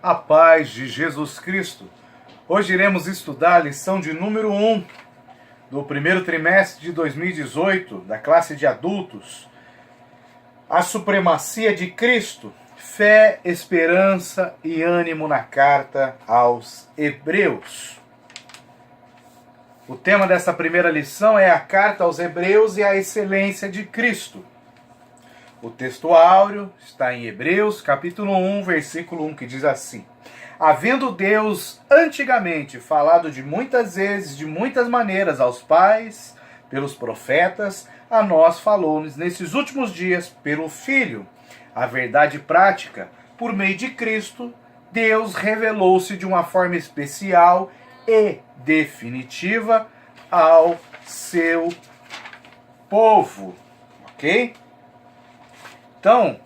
A paz de Jesus Cristo. Hoje iremos estudar a lição de número 1 do primeiro trimestre de 2018, da classe de adultos. A supremacia de Cristo, fé, esperança e ânimo na carta aos Hebreus. O tema dessa primeira lição é a carta aos Hebreus e a excelência de Cristo. O texto áureo está em Hebreus, capítulo 1, versículo 1, que diz assim: Havendo Deus antigamente falado de muitas vezes, de muitas maneiras aos pais, pelos profetas, a nós falou-nos nesses últimos dias pelo Filho. A verdade prática, por meio de Cristo, Deus revelou-se de uma forma especial e definitiva ao seu povo. Ok? Então,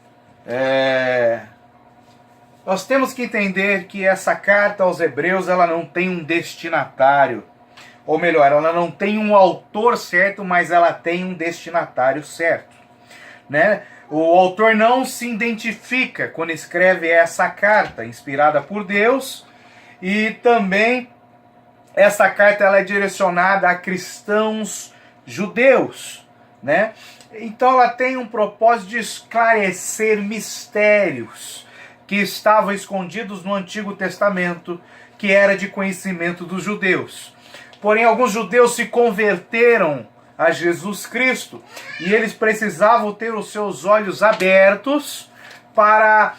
nós temos que entender que essa carta aos Hebreus ela não tem um destinatário. Ou melhor, ela não tem um autor certo, mas ela tem um destinatário certo. Né? O autor não se identifica quando escreve essa carta, inspirada por Deus. E também essa carta ela é direcionada a cristãos judeus, né? Então ela tem um propósito de esclarecer mistérios que estavam escondidos no Antigo Testamento, que era de conhecimento dos judeus. Porém, alguns judeus se converteram a Jesus Cristo e eles precisavam ter os seus olhos abertos para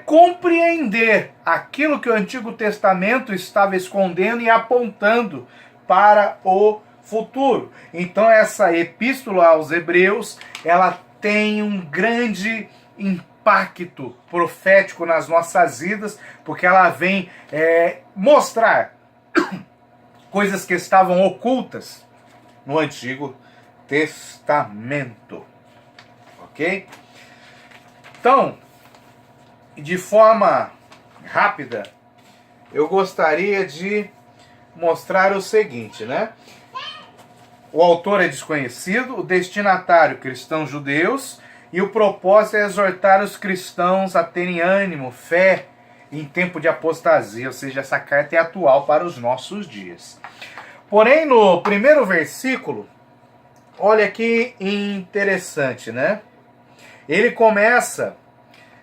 compreender aquilo que o Antigo Testamento estava escondendo e apontando para o futuro. Então essa epístola aos Hebreus, ela tem um grande impacto profético nas nossas vidas, porque ela vem mostrar coisas que estavam ocultas no Antigo Testamento. Ok? Então, de forma rápida, eu gostaria de mostrar o seguinte, né? O autor é desconhecido, o destinatário cristãos judeus, e o propósito é exortar os cristãos a terem ânimo, fé em tempo de apostasia, ou seja, essa carta é atual para os nossos dias. Porém, no primeiro versículo, olha que interessante, né? Ele começa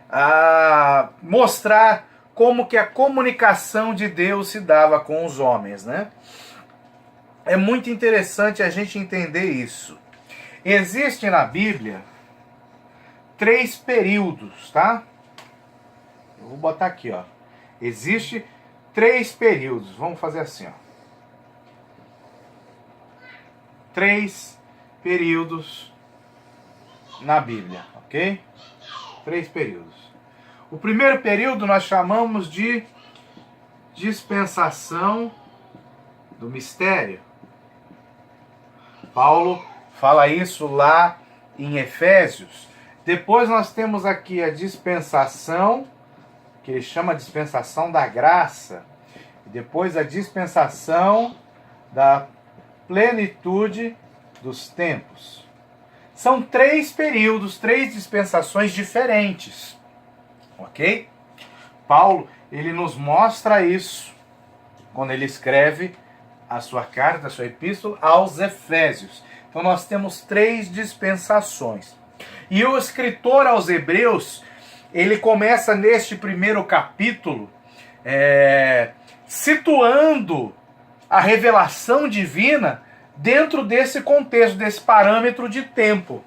a mostrar como que a comunicação de Deus se dava com os homens, né? É muito interessante a gente entender isso. Existem na Bíblia 3 períodos, tá? Eu vou botar aqui, ó. Existe 3 períodos. Vamos fazer assim, ó. 3 períodos na Bíblia, ok? 3 períodos. O primeiro período nós chamamos de dispensação do mistério. Paulo fala isso lá em Efésios. Depois nós temos aqui a dispensação, que ele chama de dispensação da graça. E depois a dispensação da plenitude dos tempos. São 3 períodos, 3 dispensações diferentes. Ok? Paulo, ele nos mostra isso quando ele escreve a sua carta, a sua epístola aos Efésios. Então nós temos 3 dispensações. E o escritor aos Hebreus, ele começa neste primeiro capítulo situando a revelação divina dentro desse contexto, desse parâmetro de tempo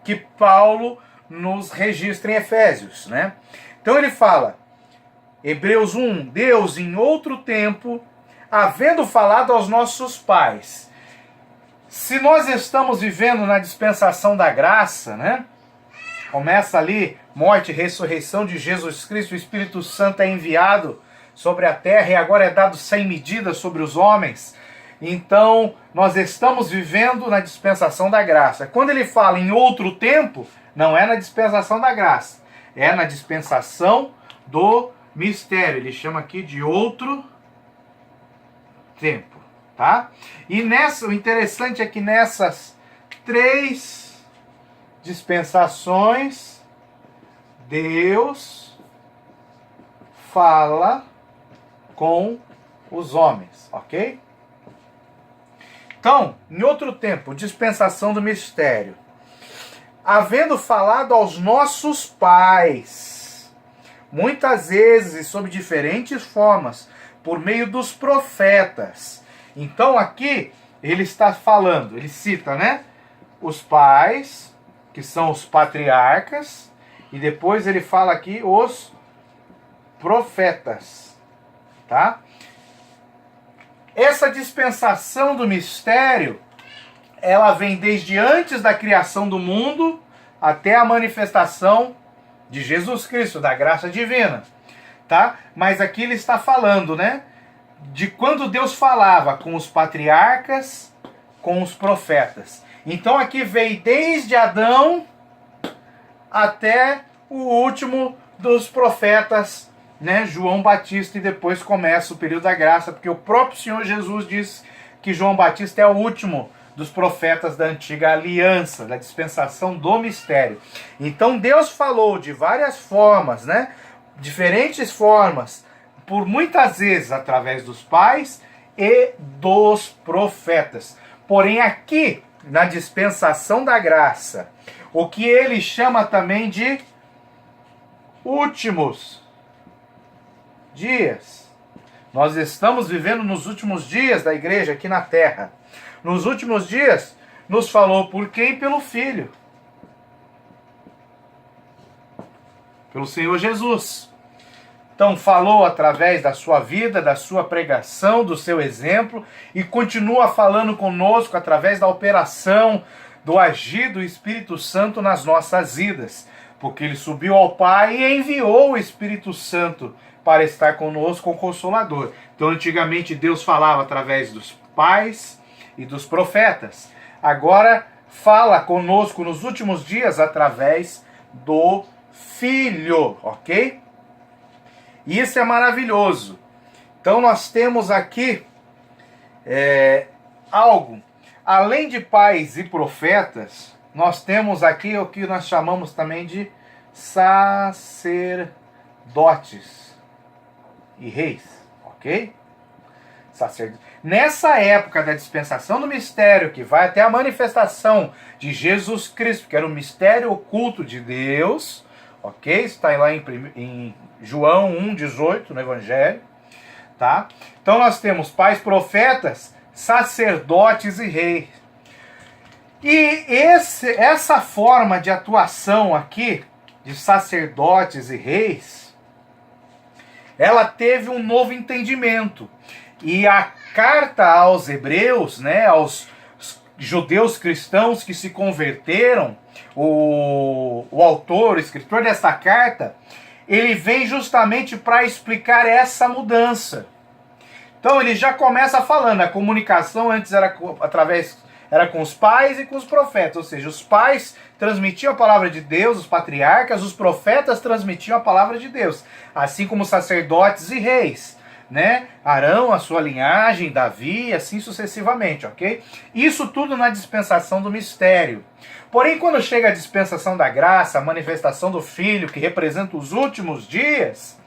que Paulo nos registra em Efésios, né? Então ele fala, Hebreus 1, Deus em outro tempo, havendo falado aos nossos pais. Se nós estamos vivendo na dispensação da graça, né? Começa ali, morte e ressurreição de Jesus Cristo, o Espírito Santo é enviado sobre a terra e agora é dado sem medida sobre os homens. Então, nós estamos vivendo na dispensação da graça. Quando ele fala em outro tempo, não é na dispensação da graça, é na dispensação do mistério. Ele chama aqui de outro tempo, tá? E o interessante é que nessas 3 dispensações, Deus fala com os homens, ok? Então, em outro tempo, dispensação do mistério. Havendo falado aos nossos pais, muitas vezes e sob diferentes formas, por meio dos profetas. Então aqui ele está falando, ele cita, né? Os pais, que são os patriarcas, e depois ele fala aqui os profetas, tá? Essa dispensação do mistério, ela vem desde antes da criação do mundo até a manifestação de Jesus Cristo, da graça divina, tá? Mas aqui ele está falando, né, de quando Deus falava com os patriarcas, com os profetas. Então aqui veio desde Adão até o último dos profetas, né, João Batista, e depois começa o período da graça, porque o próprio Senhor Jesus diz que João Batista é o último dos profetas da antiga aliança, da dispensação do mistério. Então Deus falou de várias formas, né, diferentes formas, por muitas vezes através dos pais e dos profetas. Porém aqui, na dispensação da graça, o que ele chama também de últimos dias. Nós estamos vivendo nos últimos dias da igreja aqui na terra. Nos últimos dias, nos falou por quem? Pelo Filho. Pelo Senhor Jesus. Então falou através da sua vida, da sua pregação, do seu exemplo, e continua falando conosco através da operação, do agir do Espírito Santo nas nossas vidas. Porque ele subiu ao Pai e enviou o Espírito Santo para estar conosco, o Consolador. Então antigamente Deus falava através dos pais e dos profetas. Agora fala conosco nos últimos dias através do Filho, ok? Isso é maravilhoso. Então nós temos aqui algo. Além de pais e profetas, nós temos aqui o que nós chamamos também de sacerdotes e reis, ok? Nessa época da dispensação do mistério, que vai até a manifestação de Jesus Cristo, que era o mistério oculto de Deus, ok? Está lá em João 1,18 no Evangelho, tá? Então nós temos pais, profetas, sacerdotes e reis. E essa forma de atuação aqui, de sacerdotes e reis, ela teve um novo entendimento. E a carta aos hebreus, né, aos judeus cristãos que se converteram, o autor, o escritor dessa carta, ele vem justamente para explicar essa mudança. Então ele já começa falando, a comunicação antes era com os pais e com os profetas, ou seja, os pais transmitiam a palavra de Deus, os patriarcas, os profetas transmitiam a palavra de Deus, assim como sacerdotes e reis, né? Arão, a sua linhagem, Davi, e assim sucessivamente, ok? Isso tudo na dispensação do mistério. Porém, quando chega a dispensação da graça, a manifestação do Filho, que representa os últimos dias,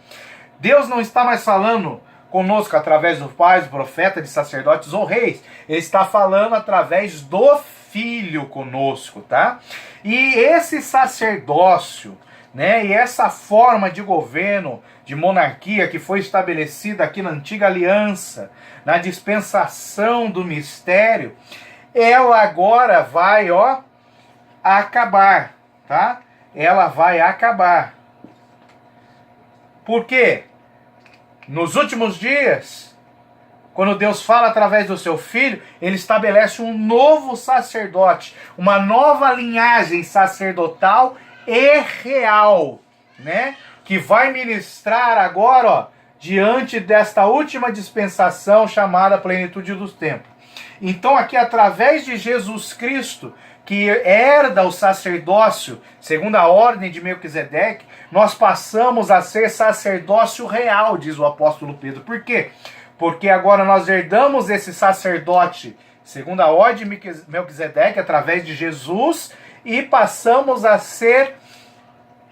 Deus não está mais falando conosco através dos pais, do profeta, de sacerdotes ou reis. Ele está falando através do Filho conosco, tá? E esse sacerdócio, né, e essa forma de governo, de monarquia que foi estabelecida aqui na antiga aliança, na dispensação do mistério, ela agora vai, acabar, tá? Ela vai acabar. Por quê? Nos últimos dias, quando Deus fala através do seu Filho, ele estabelece um novo sacerdote, uma nova linhagem sacerdotal e real, né? Que vai ministrar agora, diante desta última dispensação chamada plenitude dos tempos. Então aqui, através de Jesus Cristo, que herda o sacerdócio, segundo a ordem de Melquisedeque, nós passamos a ser sacerdócio real, diz o apóstolo Pedro. Por quê? Porque agora nós herdamos esse sacerdote, segundo a ordem de Melquisedeque, através de Jesus, e passamos a ser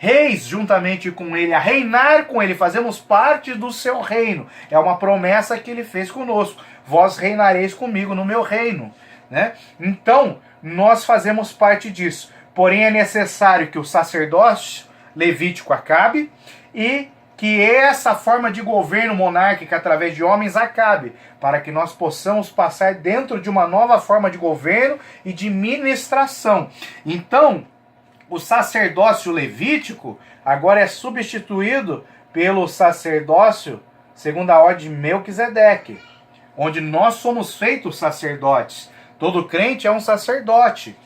reis juntamente com ele, a reinar com ele, fazemos parte do seu reino. É uma promessa que ele fez conosco. Vós reinareis comigo no meu reino, né? Então, nós fazemos parte disso. Porém, é necessário que o sacerdócio levítico acabe e que essa forma de governo monárquica através de homens acabe, para que nós possamos passar dentro de uma nova forma de governo e de ministração. Então, o sacerdócio levítico agora é substituído pelo sacerdócio segundo a ordem de Melquisedeque, onde nós somos feitos sacerdotes. Todo crente é um sacerdote.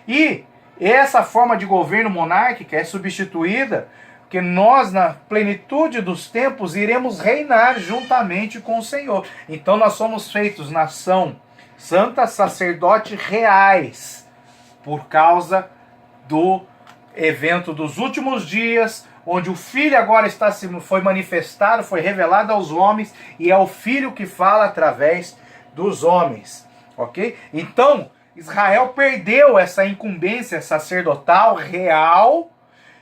E essa forma de governo monárquica é substituída porque nós, na plenitude dos tempos, iremos reinar juntamente com o Senhor. Então nós somos feitos nação santa, sacerdotes reais, por causa do evento dos últimos dias, onde o Filho agora foi manifestado, foi revelado aos homens, e é o Filho que fala através dos homens. Ok? Então, Israel perdeu essa incumbência sacerdotal real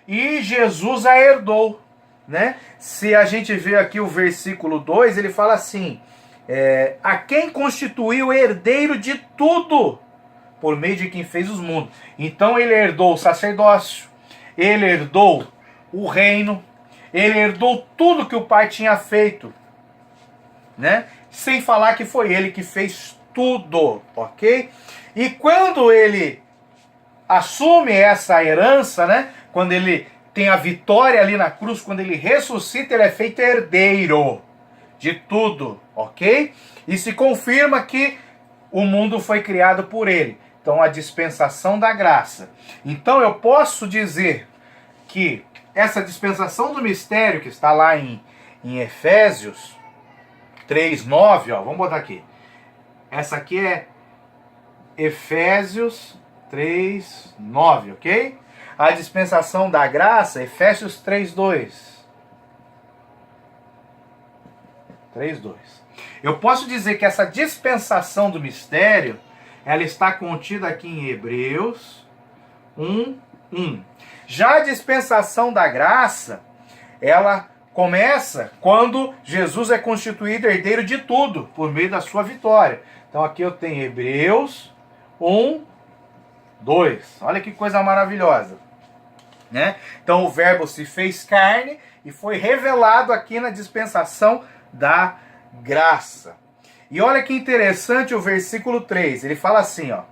e Jesus a herdou, né? Se a gente vê aqui o versículo 2, ele fala assim: a quem constituiu herdeiro de tudo, por meio de quem fez os mundos. Então ele herdou o sacerdócio, ele herdou o reino, ele herdou tudo que o Pai tinha feito, né? Sem falar que foi ele que fez tudo, ok? E quando ele assume essa herança, né? Quando ele tem a vitória ali na cruz, quando ele ressuscita, ele é feito herdeiro de tudo, ok? E se confirma que o mundo foi criado por ele. Então, a dispensação da graça. Então, eu posso dizer que essa dispensação do mistério, que está lá em Efésios 3:9, ó, vamos botar aqui. Essa aqui é Efésios 3:9, ok? A dispensação da graça, Efésios 3:2. 3:2. Eu posso dizer que essa dispensação do mistério, ela está contida aqui em Hebreus 1:1. Já a dispensação da graça, ela começa quando Jesus é constituído herdeiro de tudo, por meio da sua vitória. Então aqui eu tenho Hebreus 1:2. Olha que coisa maravilhosa, né? Então o verbo se fez carne e foi revelado aqui na dispensação da graça. E olha que interessante o versículo 3. Ele fala assim, ó: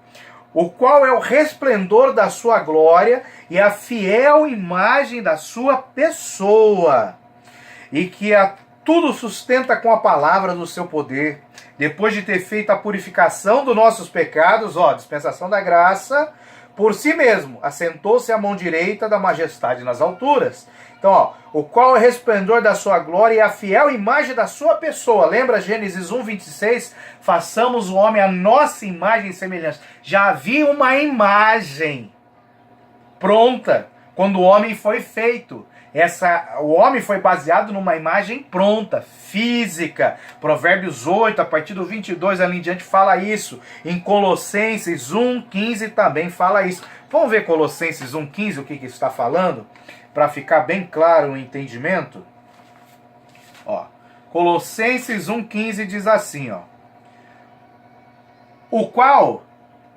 o qual é o resplendor da sua glória e a fiel imagem da sua pessoa, e que a tudo sustenta com a palavra do seu poder. Depois de ter feito a purificação dos nossos pecados, ó, dispensação da graça, por si mesmo, assentou-se à mão direita da majestade nas alturas. Então, ó, o qual é o resplendor da sua glória e a fiel imagem da sua pessoa. Lembra Gênesis 1:26? Façamos o homem a nossa imagem e semelhança. Já havia uma imagem pronta quando o homem foi feito. O homem foi baseado numa imagem pronta, física. Provérbios 8, a partir do 22 ali em diante, fala isso. Em Colossenses 1:15 também fala isso. Vamos ver Colossenses 1:15, o que está falando? Para ficar bem claro o entendimento. Ó, Colossenses 1:15 diz assim, ó: o qual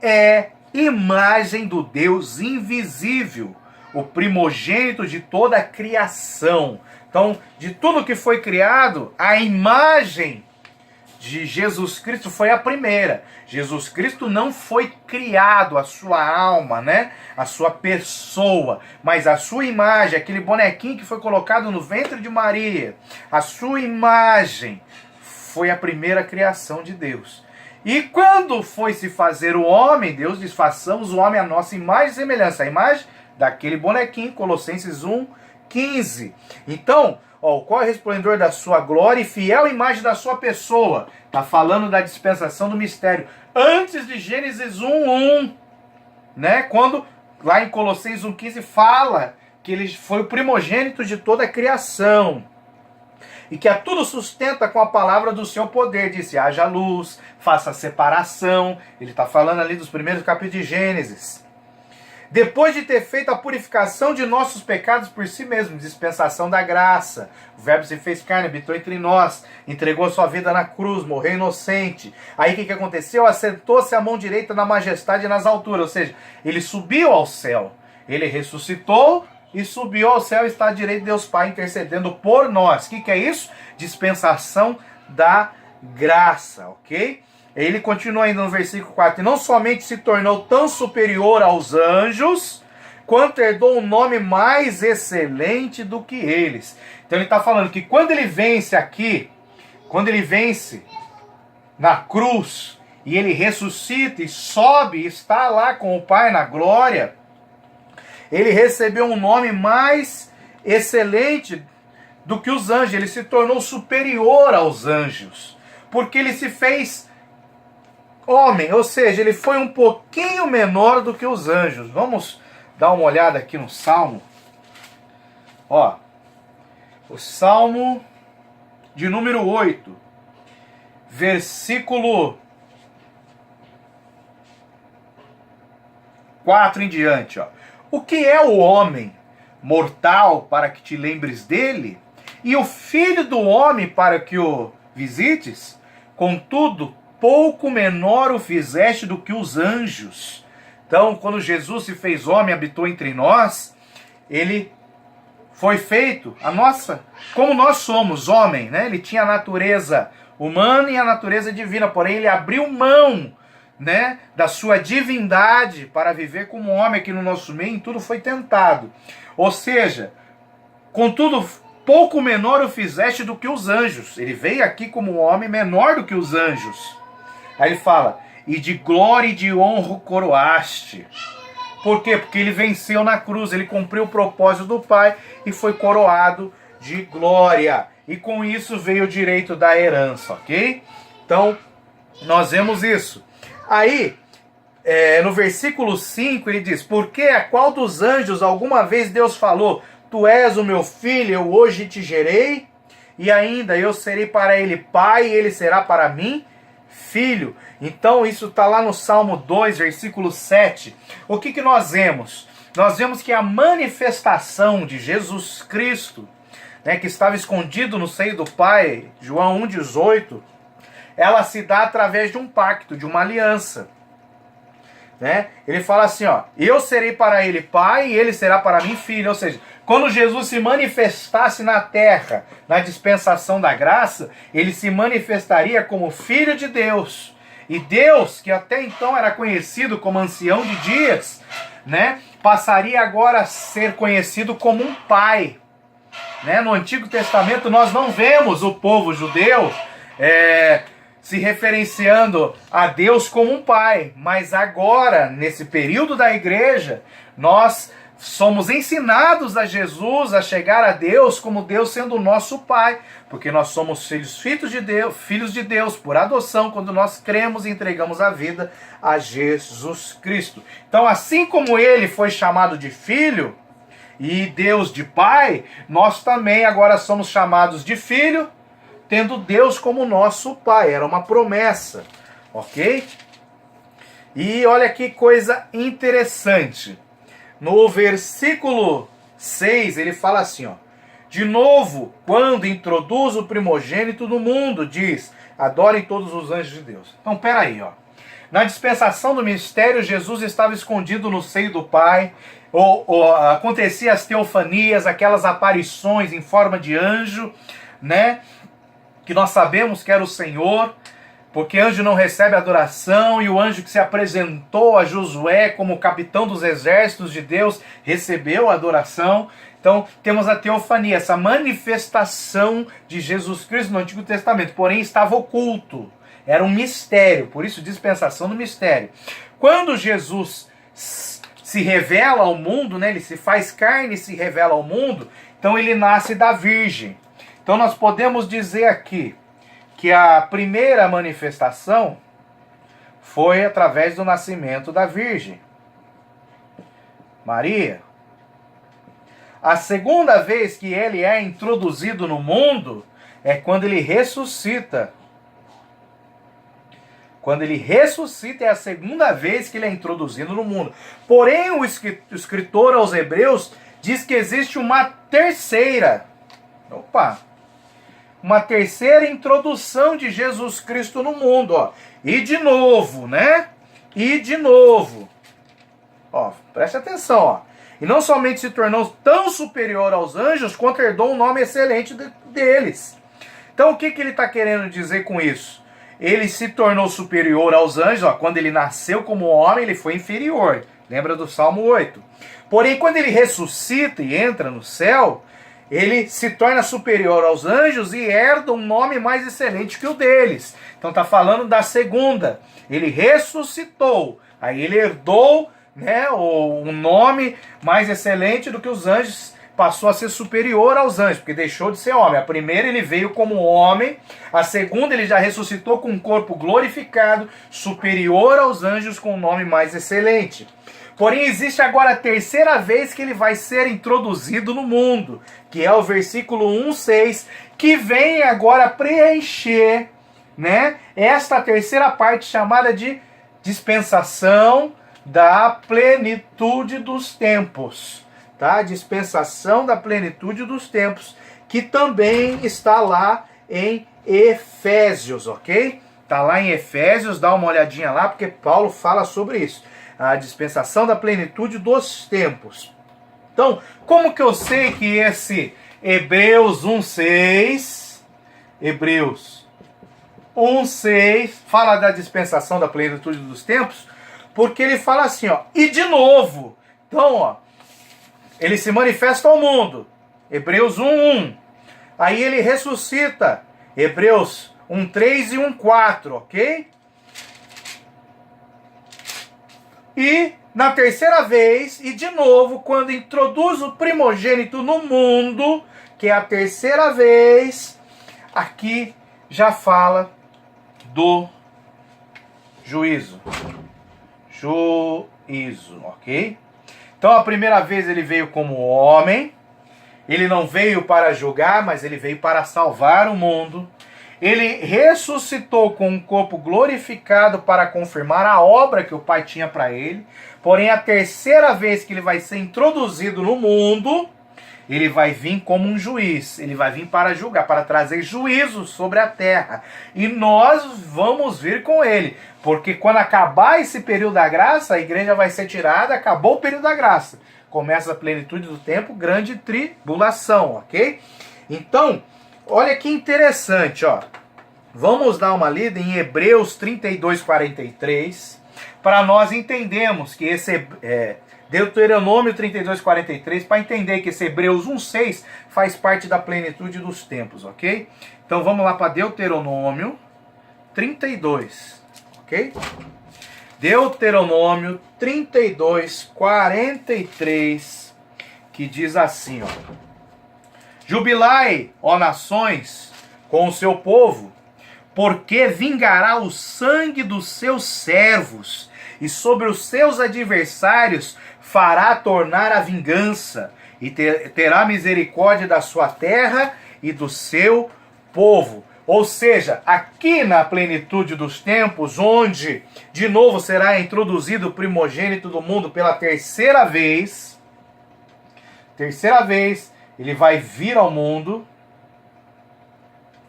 é imagem do Deus invisível, o primogênito de toda a criação. Então, de tudo que foi criado, a imagem de Jesus Cristo foi a primeira. Jesus Cristo não foi criado, a sua alma, né? A sua pessoa, mas a sua imagem, aquele bonequinho que foi colocado no ventre de Maria, a sua imagem foi a primeira criação de Deus. E quando foi se fazer o homem, Deus diz: façamos o homem a nossa imagem e semelhança. A imagem daquele bonequinho, Colossenses 1:15. Então, ó, qual é o resplendor da sua glória e fiel imagem da sua pessoa? Está falando da dispensação do mistério. Antes de Gênesis 1:1, né? Quando lá em Colossenses 1:15 fala que ele foi o primogênito de toda a criação. E que a tudo sustenta com a palavra do seu poder. Disse: haja luz, faça separação. Ele está falando ali dos primeiros capítulos de Gênesis. Depois de ter feito a purificação de nossos pecados por si mesmo, dispensação da graça, o verbo se fez carne, habitou entre nós, entregou sua vida na cruz, morreu inocente. Aí o que aconteceu? Assentou-se à mão direita na majestade e nas alturas, ou seja, ele subiu ao céu, ele ressuscitou e subiu ao céu e está à direita de Deus Pai intercedendo por nós. O que é isso? Dispensação da graça, ok? Ele continua ainda no versículo 4, e não somente se tornou tão superior aos anjos, quanto herdou um nome mais excelente do que eles. Então ele está falando que quando ele vence aqui, quando ele vence na cruz, e ele ressuscita e sobe, está lá com o Pai na glória, ele recebeu um nome mais excelente do que os anjos, ele se tornou superior aos anjos, porque ele se fez homem, ou seja, ele foi um pouquinho menor do que os anjos. Vamos dar uma olhada aqui no Salmo. Ó, o Salmo de número 8, versículo 4 em diante. Ó. O que é o homem mortal para que te lembres dele? E o filho do homem para que o visites? Contudo, pouco menor o fizeste do que os anjos. Então, quando Jesus se fez homem, habitou entre nós, ele foi feito a nossa, como nós somos, homem, né? Ele tinha a natureza humana e a natureza divina, porém ele abriu mão, né, da sua divindade para viver como homem aqui no nosso meio, em tudo foi tentado. Ou seja, contudo, pouco menor o fizeste do que os anjos. Ele veio aqui como um homem menor do que os anjos. Aí ele fala, e de glória e de honra o coroaste. Por quê? Porque ele venceu na cruz, ele cumpriu o propósito do Pai e foi coroado de glória. E com isso veio o direito da herança, ok? Então, nós vemos isso. Aí, no versículo 5, ele diz, porque a qual dos anjos alguma vez Deus falou, tu és o meu filho, eu hoje te gerei, e ainda eu serei para ele pai, e ele será para mim filho. Então isso está lá no Salmo 2, versículo 7. O que nós vemos? Nós vemos que a manifestação de Jesus Cristo, né, que estava escondido no seio do Pai, João 1,18, ela se dá através de um pacto, de uma aliança. Né? Ele fala assim, ó, eu serei para ele pai e ele será para mim filho. Ou seja, quando Jesus se manifestasse na terra, na dispensação da graça, ele se manifestaria como filho de Deus. E Deus, que até então era conhecido como ancião de dias, né, passaria agora a ser conhecido como um pai. Né? No Antigo Testamento nós não vemos o povo judeu se referenciando a Deus como um pai, mas agora, nesse período da igreja, nós somos ensinados a Jesus a chegar a Deus como Deus sendo o nosso pai, porque nós somos filhos de Deus por adoção, quando nós cremos e entregamos a vida a Jesus Cristo. Então, assim como ele foi chamado de filho e Deus de pai, nós também agora somos chamados de filho, tendo Deus como nosso pai. Era uma promessa, ok? E olha que coisa interessante. No versículo 6, ele fala assim, ó, de novo, quando introduz o primogênito no mundo, diz, adorem todos os anjos de Deus. Então, peraí, ó. Na dispensação do mistério, Jesus estava escondido no seio do Pai, acontecia as teofanias, aquelas aparições em forma de anjo, né? Que nós sabemos que era o Senhor, porque anjo não recebe adoração, e o anjo que se apresentou a Josué como capitão dos exércitos de Deus recebeu a adoração. Então temos a teofania, essa manifestação de Jesus Cristo no Antigo Testamento, porém estava oculto, era um mistério, por isso dispensação do mistério. Quando Jesus se revela ao mundo, né, ele se faz carne e se revela ao mundo, então ele nasce da Virgem. Então nós podemos dizer aqui que a primeira manifestação foi através do nascimento da Virgem Maria. A segunda vez que ele é introduzido no mundo é quando ele ressuscita Quando ele ressuscita é a segunda vez que ele é introduzido no mundo. Porém, o escritor aos Hebreus diz que existe uma terceira. Uma terceira introdução de Jesus Cristo no mundo, ó. E de novo, né? E de novo. Ó, preste atenção, ó. E não somente se tornou tão superior aos anjos, quanto herdou um nome excelente deles. Então o que ele está querendo dizer com isso? Ele se tornou superior aos anjos, ó, quando ele nasceu como homem, ele foi inferior. Lembra do Salmo 8? Porém, quando ele ressuscita e entra no céu, ele se torna superior aos anjos e herda um nome mais excelente que o deles. Então está falando da segunda. Ele ressuscitou, aí ele herdou, né, um nome mais excelente do que os anjos, passou a ser superior aos anjos, porque deixou de ser homem. A primeira ele veio como homem, a segunda ele já ressuscitou com um corpo glorificado, superior aos anjos com um nome mais excelente. Porém, existe agora a terceira vez que ele vai ser introduzido no mundo, que é o versículo 1:6, que vem agora preencher, né, esta terceira parte chamada de dispensação da plenitude dos tempos. Tá? Dispensação da plenitude dos tempos, que também está lá em Efésios, ok? Está lá em Efésios, dá uma olhadinha lá, porque Paulo fala sobre isso. A dispensação da plenitude dos tempos. Então, como que eu sei que esse Hebreus 1:6 fala da dispensação da plenitude dos tempos? Porque ele fala assim, ó, e de novo. Então, ó, ele se manifesta ao mundo, Hebreus 1:1. Aí ele ressuscita, Hebreus 1:3 e 1:4, ok? E na terceira vez, e de novo, quando introduz o primogênito no mundo, que é a terceira vez, aqui já fala do juízo. Juízo, ok? Então a primeira vez ele veio como homem, ele não veio para julgar, mas ele veio para salvar o mundo. Ele ressuscitou com um corpo glorificado para confirmar a obra que o Pai tinha para ele. Porém, a terceira vez que ele vai ser introduzido no mundo, ele vai vir como um juiz. Ele vai vir para julgar, para trazer juízo sobre a terra. E nós vamos vir com ele. Porque quando acabar esse período da graça, a igreja vai ser tirada, acabou o período da graça. Começa a plenitude do tempo, grande tribulação, ok? Então, olha que interessante, ó. Vamos dar uma lida em Hebreus 32:43, para nós entendermos que esse Deuteronômio 32:43, para entender que esse Hebreus 1:6 faz parte da plenitude dos tempos, ok? Então vamos lá para Deuteronômio 32, ok? Deuteronômio 32:43, que diz assim, ó: Jubilai, ó nações, com o seu povo, porque vingará o sangue dos seus servos, e sobre os seus adversários fará tornar a vingança, e terá misericórdia da sua terra e do seu povo. Ou seja, aqui na plenitude dos tempos, onde de novo será introduzido o primogênito do mundo pela terceira vez, ele vai vir ao mundo,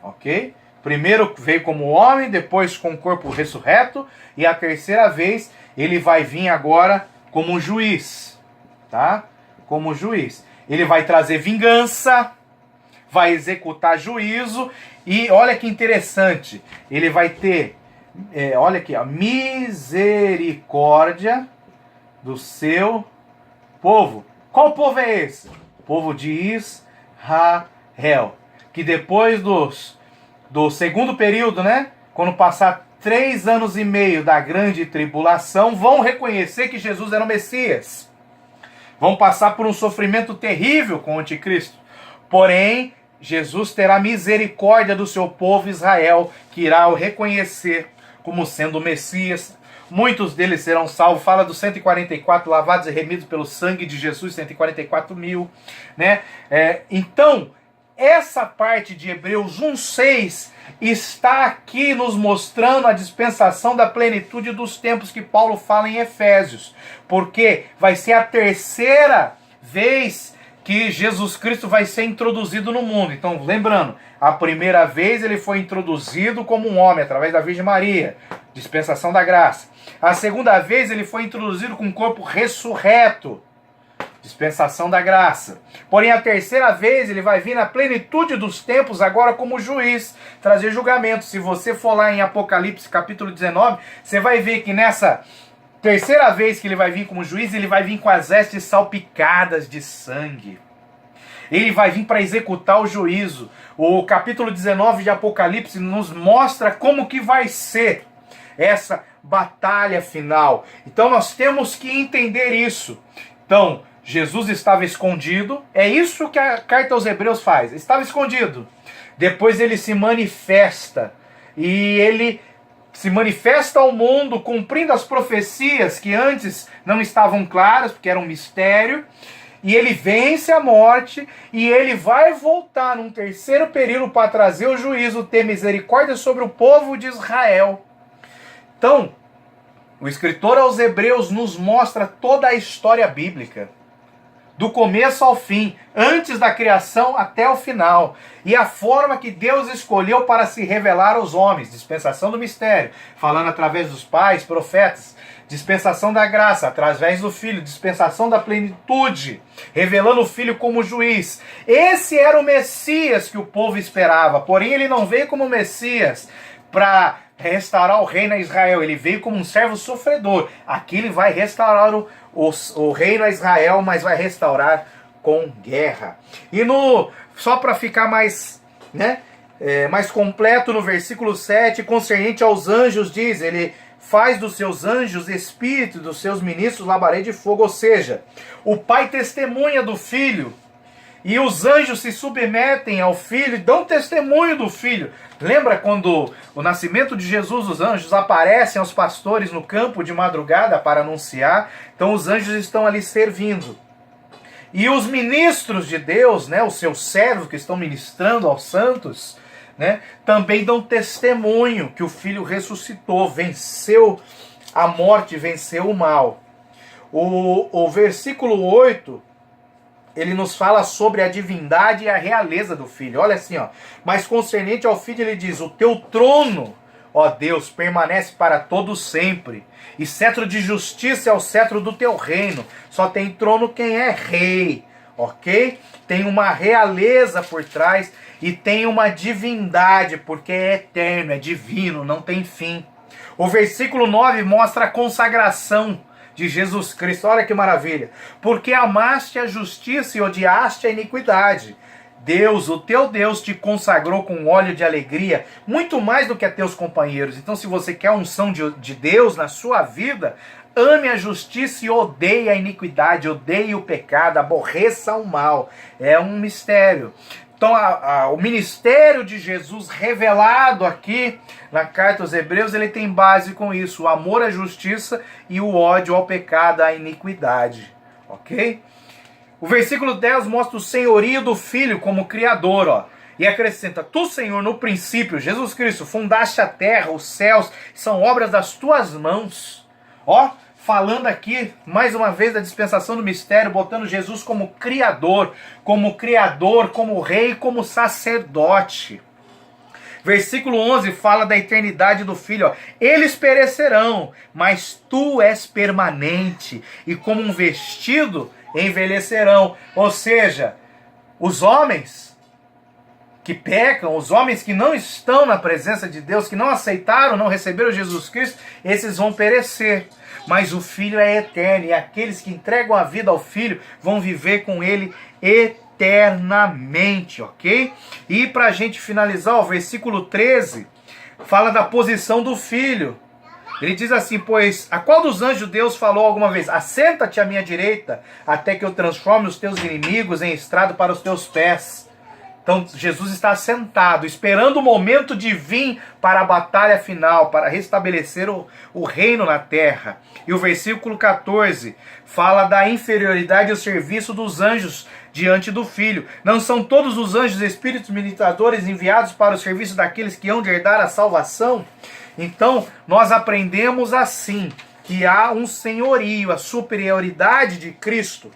ok? Primeiro veio como homem, depois com o corpo ressurreto, e a terceira vez ele vai vir agora como juiz, tá? Como juiz. Ele vai trazer vingança, vai executar juízo, e olha que interessante, ele vai ter, olha aqui, a misericórdia do seu povo. Qual povo é esse? O povo de Israel, que depois do segundo período, né, quando passar 3 anos e meio da grande tribulação, vão reconhecer que Jesus era o Messias. Vão passar por um sofrimento terrível com o anticristo. Porém, Jesus terá misericórdia do seu povo Israel, que irá o reconhecer como sendo o Messias. Muitos deles serão salvos. Fala dos 144 lavados e remidos pelo sangue de Jesus, 144 mil. Né? Então, essa parte de Hebreus 1:6 está aqui nos mostrando a dispensação da plenitude dos tempos que Paulo fala em Efésios. Porque vai ser a terceira vez que Jesus Cristo vai ser introduzido no mundo. Então, lembrando, a primeira vez ele foi introduzido como um homem, através da Virgem Maria, dispensação da graça. A segunda vez ele foi introduzido com um corpo ressurreto, dispensação da graça. Porém, a terceira vez ele vai vir na plenitude dos tempos, agora como juiz, trazer julgamento. Se você for lá em Apocalipse capítulo 19, você vai ver que nessa terceira vez que ele vai vir como juiz, ele vai vir com as vestes salpicadas de sangue. Ele vai vir para executar o juízo. O capítulo 19 de Apocalipse nos mostra como que vai ser essa batalha final. Então nós temos que entender isso. Então, Jesus estava escondido. É isso que a carta aos Hebreus faz. Estava escondido. Depois ele se manifesta. E ele se manifesta ao mundo cumprindo as profecias que antes não estavam claras, porque era um mistério. E ele vence a morte. E ele vai voltar num terceiro período para trazer o juízo, ter misericórdia sobre o povo de Israel. Então, o escritor aos Hebreus nos mostra toda a história bíblica, do começo ao fim, antes da criação até o final, e a forma que Deus escolheu para se revelar aos homens, dispensação do mistério, falando através dos pais, profetas, dispensação da graça, através do Filho, dispensação da plenitude, revelando o Filho como juiz. Esse era o Messias que o povo esperava, porém ele não veio como Messias para restaurar o reino a Israel, ele veio como um servo sofredor. Aqui ele vai restaurar o reino a Israel, mas vai restaurar com guerra. E só para ficar mais, mais completo, no versículo 7, concernente aos anjos, diz, ele faz dos seus anjos espírito, dos seus ministros labareda de fogo. Ou seja, o Pai testemunha do Filho, e os anjos se submetem ao Filho e dão testemunho do Filho. Lembra quando o nascimento de Jesus, os anjos aparecem aos pastores no campo de madrugada para anunciar? Então os anjos estão ali servindo. E os ministros de Deus, os seus servos que estão ministrando aos santos, também dão testemunho que o Filho ressuscitou, venceu a morte, venceu o mal. O versículo 8... ele nos fala sobre a divindade e a realeza do Filho. Olha assim, mas concernente ao Filho ele diz, o teu trono, ó Deus, permanece para todo sempre, e cetro de justiça é o cetro do teu reino. Só tem trono quem é rei, ok? Tem uma realeza por trás e tem uma divindade, porque é eterno, é divino, não tem fim. O versículo 9 mostra a consagração de Jesus Cristo. Olha que maravilha. Porque amaste a justiça e odiaste a iniquidade. Deus, o teu Deus, te consagrou com óleo de alegria, muito mais do que a teus companheiros. Então, se você quer a unção de Deus na sua vida, ame a justiça e odeie a iniquidade, odeie o pecado, aborreça o mal. É um mistério. Então, o ministério de Jesus revelado aqui na carta aos Hebreus, ele tem base com isso, o amor à justiça e o ódio ao pecado, à iniquidade, ok? O versículo 10 mostra o senhorio do Filho como Criador, e acrescenta, tu, Senhor, no princípio, Jesus Cristo, fundaste a terra, os céus, são obras das tuas mãos, falando aqui, mais uma vez, da dispensação do mistério, botando Jesus como Criador, como Rei, como sacerdote. Versículo 11 fala da eternidade do Filho. Eles perecerão, mas tu és permanente, e como um vestido envelhecerão. Ou seja, os homens que pecam, os homens que não estão na presença de Deus, que não aceitaram, não receberam Jesus Cristo, esses vão perecer. Mas o Filho é eterno, e aqueles que entregam a vida ao Filho vão viver com Ele eternamente, ok? E para a gente finalizar, o versículo 13 fala da posição do Filho. Ele diz assim, pois a qual dos anjos Deus falou alguma vez? Assenta-te à minha direita, até que eu transforme os teus inimigos em estrado para os teus pés. Então Jesus está sentado, esperando o momento de vir para a batalha final, para restabelecer o reino na terra. E o versículo 14 fala da inferioridade e o serviço dos anjos diante do Filho. Não são todos os anjos espíritos ministradores enviados para o serviço daqueles que hão de herdar a salvação? Então nós aprendemos assim, que há um senhorio, a superioridade de Cristo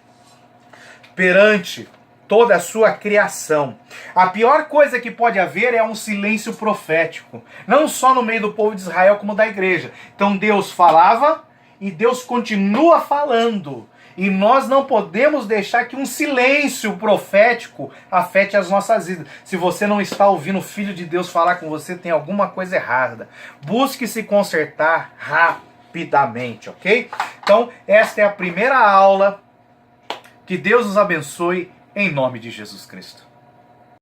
perante toda a sua criação. A pior coisa que pode haver é um silêncio profético, não só no meio do povo de Israel, como da igreja. Então Deus falava e Deus continua falando. E nós não podemos deixar que um silêncio profético afete as nossas vidas. Se você não está ouvindo o Filho de Deus falar com você, tem alguma coisa errada. Busque se consertar rapidamente, ok? Então, esta é a primeira aula. Que Deus os abençoe. Em nome de Jesus Cristo.